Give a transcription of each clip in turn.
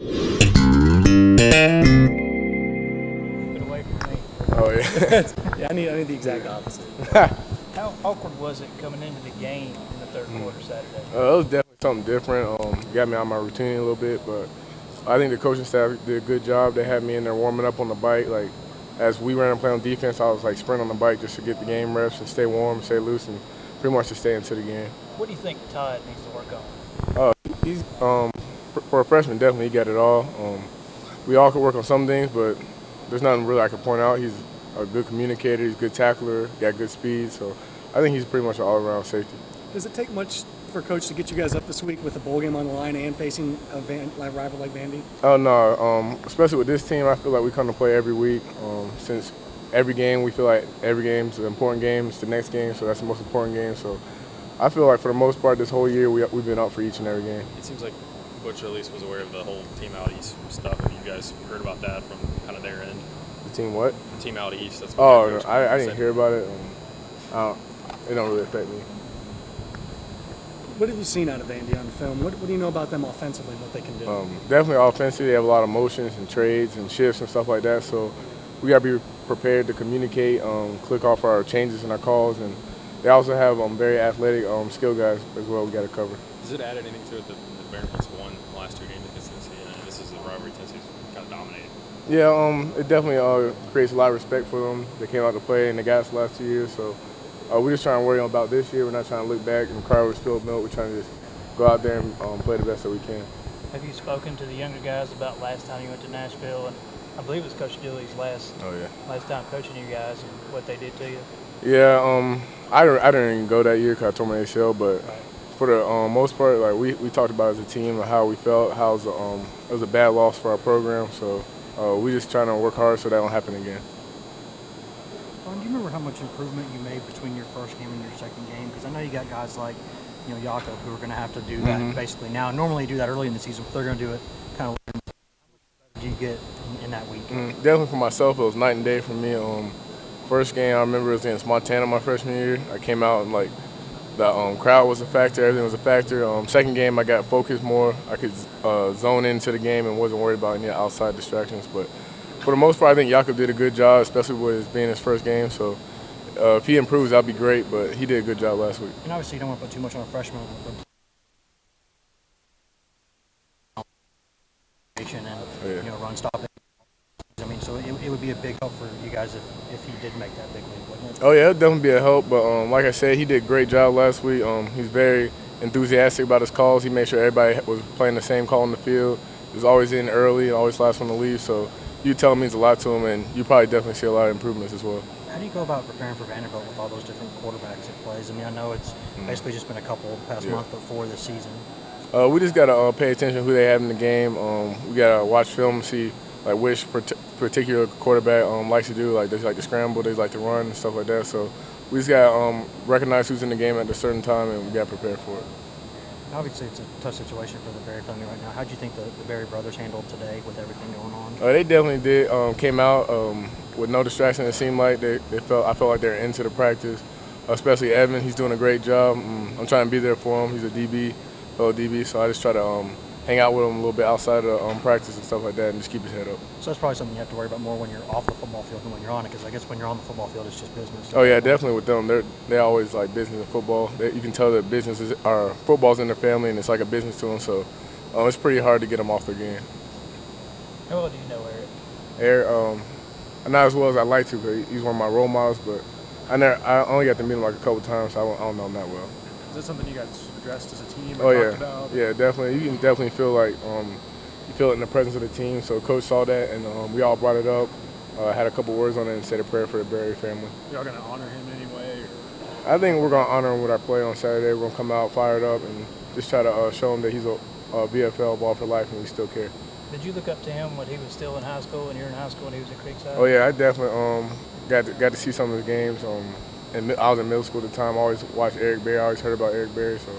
Get away from me. Oh yeah. Yeah, I need the exact opposite. How awkward was it coming into the game in the third quarter Saturday? It was definitely something different. Got me out of my routine a little bit, but I think the coaching staff did a good job. They had me in there warming up on the bike. Like, as we ran and play on defense, I was like sprinting on the bike just to get the game reps and stay warm, stay loose, and pretty much to stay into the game. What do you think Todd needs to work on? He's for a freshman, definitely he got it all. We all could work on some things, but there's nothing really I could point out. He's a good communicator, he's a good tackler, got good speed, so I think he's pretty much an all-around safety. Does it take much for Coach to get you guys up this week with the bowl game on the line and facing a rival like Vandy? Oh no, especially with this team, I feel like we come to play every week. Since every game, we feel like every game's an important game. It's the next game, so that's the most important game. So I feel like for the most part, this whole year we've been up for each and every game. It seems like Butch at least was aware of the whole Team Out East stuff. Have you guys heard about that from kind of their end? The team what? The Team Out East. That's what I didn't hear about it. It don't really affect me. What have you seen out of Vandy on the film? What do you know about them offensively and what they can do? Definitely offensively, they have a lot of motions and trades and shifts and stuff like that. So we got to be prepared to communicate, click off our changes and our calls, and they also have very athletic skill guys as well. We got to cover. Does it add anything to it that the Bear Prince won the last two games against Tennessee, and this is a rivalry Tennessee's kind of dominated? Yeah, it definitely creates a lot of respect for them. They came out to play and they got us the last 2 years, so we're just trying to worry about this year. We're not trying to look back and cry over spilled milk. We're trying to just go out there and play the best that we can. Have you spoken to the younger guys about last time you went to Nashville? And I believe it was Coach Dooley's last time coaching you guys and what they did to you. Yeah, I didn't even go that year because I tore my ACL, but for the most part, like we talked about as a team and how we felt, how it was a bad loss for our program. So we just trying to work hard so that don't happen again. Do you remember how much improvement you made between your first game and your second game? Because I know you got guys like, Jakob, who are going to have to do that basically now. Normally you do that early in the season, but they're going to do it kind of later. How much did you get in that week? Definitely for myself, it was night and day for me. First game I remember it was against Montana my freshman year. I came out and the crowd was a factor, everything was a factor. Second game I got focused more. I could zone into the game and wasn't worried about any outside distractions. But for the most part, I think Jakob did a good job, especially with it being his first game. So if he improves, that'd be great. But he did a good job last week. And obviously, you don't want to put too much on a freshman. And run stopping. I mean, so it would be a big help for you guys if he did make that big leap, wouldn't it? Oh yeah, it'd definitely be a help. But like I said, he did a great job last week. He's very enthusiastic about his calls. He made sure everybody was playing the same call on the field. He was always in early and always last one to leave. So you tell him means a lot to him, and you probably definitely see a lot of improvements as well. How do you go about preparing for Vanderbilt with all those different quarterbacks it plays? I mean, I know it's basically just been a couple the past month before this season. We just got to pay attention to who they have in the game. We got to watch film and see which particular quarterback likes to do. Like, they like to scramble, they like to run and stuff like that. So we just got to recognize who's in the game at a certain time, and we got to prepare for it. Obviously, it's a tough situation for the Berry family right now. How do you think the Berry brothers handled today with everything going on? They definitely did. Came out with no distraction. It seemed like I felt like they're into the practice, especially Evan. He's doing a great job. I'm trying to be there for him. He's a DB, fellow DB, so I just try to hang out with him a little bit outside of practice and stuff like that and just keep his head up. So that's probably something you have to worry about more when you're off the football field than when you're on it, because I guess when you're on the football field, it's just business. Oh, yeah, definitely with them. They always like business and football. You can tell that football's in their family, and it's like a business to them, so it's pretty hard to get them off their game. How well do you know Eric, Eric? not as well as I'd like to, because he's one of my role models, but I only got to meet him like a couple times, so I don't know him that well. Is that something you guys addressed as a team or talked about? Yeah, definitely. You can definitely feel like you feel it in the presence of the team. So Coach saw that, and we all brought it up. Had a couple words on it and said a prayer for the Berry family. Y'all gonna honor him anyway? I think we're gonna honor him with our play on Saturday. We're gonna come out fired up and just try to show him that he's a VFL ball for life and we still care. Did you look up to him when he was still in high school and you're in high school and he was at Creekside? Oh yeah, I definitely got to see some of his games. And I was in middle school at the time. I always watched Eric Berry. I always heard about Eric Berry. So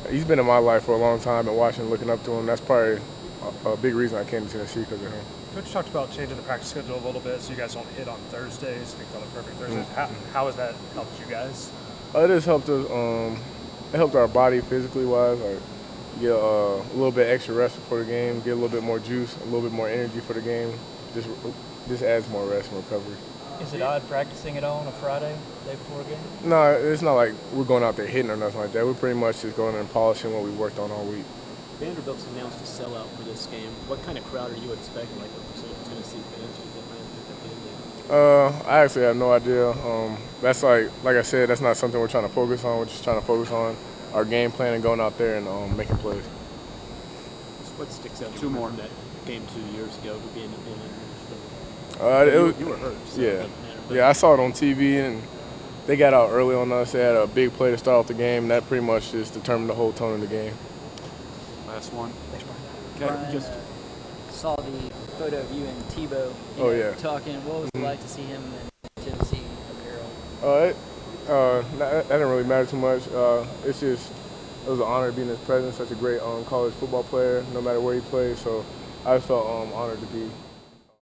he's been in my life for a long time, and watching, looking up to him. That's probably a big reason I came to Tennessee, because of him. Coach talked about changing the practice schedule a little bit so you guys don't hit on Thursdays. I think on a perfect Thursday. How has that helped you guys? It has helped us. It helped our body physically wise. Like, get a little bit extra rest before the game, get a little bit more juice, a little bit more energy for the game. Just adds more rest and recovery. Is it odd practicing at all on a Friday, day before a game? No, it's not like we're going out there hitting or nothing like that. We're pretty much just going and polishing what we worked on all week. Vanderbilt's announced a sellout for this game. What kind of crowd are you expecting? Like what percent of Tennessee fans do you think might be at the game? I actually have no idea. That's like I said, that's not something we're trying to focus on. We're just trying to focus on our game plan and going out there and making plays. What sticks out to you from that game 2 years ago, being in you were hurt. So yeah, I saw it on TV, and they got out early on us. They had a big play to start off the game, and that pretty much just determined the whole tone of the game. Last one. Thanks, Brian. Brian. Just Saw the photo of you and Tebow talking. What was it like to see him in Tennessee apparel? That didn't really matter too much. It was an honor to be in his presence. Such a great college football player, no matter where he plays. So I just felt honored to be